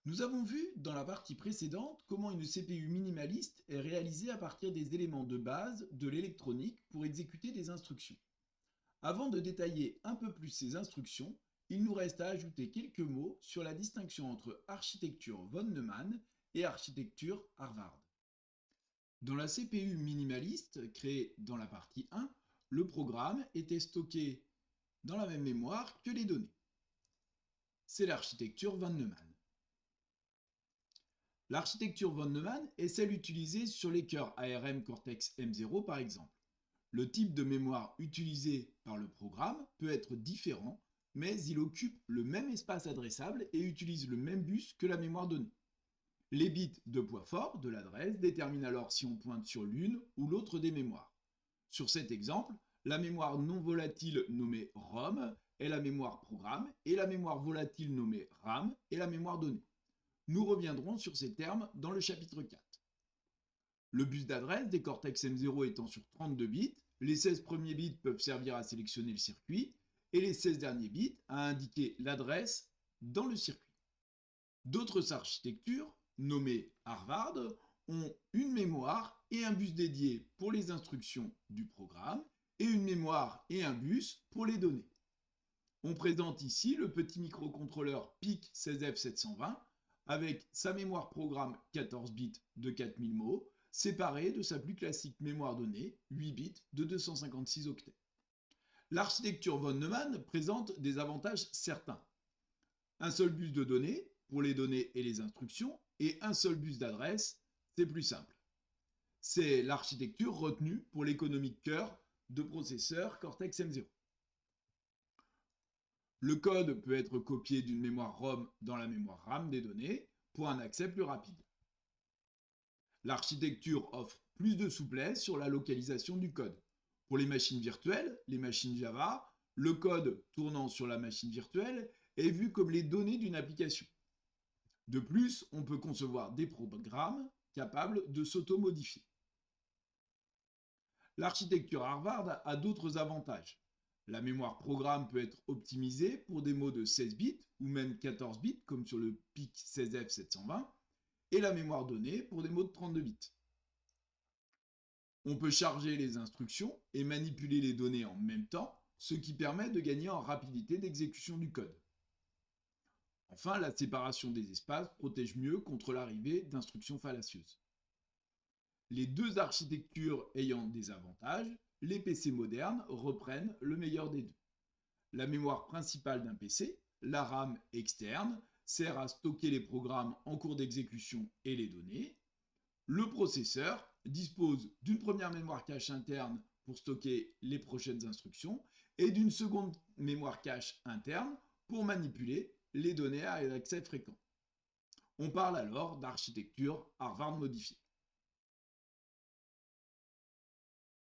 Nous avons vu dans la partie précédente comment une CPU minimaliste est réalisée à partir des éléments de base de l'électronique pour exécuter des instructions. Avant de détailler un peu plus ces instructions, il nous reste à ajouter quelques mots sur la distinction entre architecture von Neumann et architecture Harvard. Dans la CPU minimaliste créée dans la partie 1, le programme était stocké dans la même mémoire que les données. C'est l'architecture von Neumann. L'architecture von Neumann est celle utilisée sur les cœurs ARM Cortex-M0 par exemple. Le type de mémoire utilisé par le programme peut être différent, mais il occupe le même espace adressable et utilise le même bus que la mémoire donnée. Les bits de poids fort de l'adresse déterminent alors si on pointe sur l'une ou l'autre des mémoires. Sur cet exemple, la mémoire non volatile nommée ROM est la mémoire programme et la mémoire volatile nommée RAM est la mémoire donnée. Nous reviendrons sur ces termes dans le chapitre 4. Le bus d'adresse des Cortex-M0 étant sur 32 bits, les 16 premiers bits peuvent servir à sélectionner le circuit et les 16 derniers bits à indiquer l'adresse dans le circuit. D'autres architectures, nommées Harvard, ont une mémoire et un bus dédié pour les instructions du programme et une mémoire et un bus pour les données. On présente ici le petit microcontrôleur PIC 16F720 avec sa mémoire programme 14 bits de 4000 mots, séparée de sa plus classique mémoire donnée, 8 bits de 256 octets. L'architecture von Neumann présente des avantages certains. Un seul bus de données pour les données et les instructions, et un seul bus d'adresse, c'est plus simple. C'est l'architecture retenue pour l'économie de cœur de processeurs Cortex-M0. Le code peut être copié d'une mémoire ROM dans la mémoire RAM des données pour un accès plus rapide. L'architecture offre plus de souplesse sur la localisation du code. Pour les machines virtuelles, les machines Java, le code tournant sur la machine virtuelle est vu comme les données d'une application. De plus, on peut concevoir des programmes capables de s'auto-modifier. L'architecture Harvard a d'autres avantages. La mémoire programme peut être optimisée pour des mots de 16 bits ou même 14 bits comme sur le PIC 16F720 et la mémoire donnée pour des mots de 32 bits. On peut charger les instructions et manipuler les données en même temps, ce qui permet de gagner en rapidité d'exécution du code. Enfin, la séparation des espaces protège mieux contre l'arrivée d'instructions fallacieuses. Les deux architectures ayant des avantages, les PC modernes reprennent le meilleur des deux. La mémoire principale d'un PC, la RAM externe, sert à stocker les programmes en cours d'exécution et les données. Le processeur dispose d'une première mémoire cache interne pour stocker les prochaines instructions et d'une seconde mémoire cache interne pour manipuler les données à accès fréquent. On parle alors d'architecture Harvard modifiée.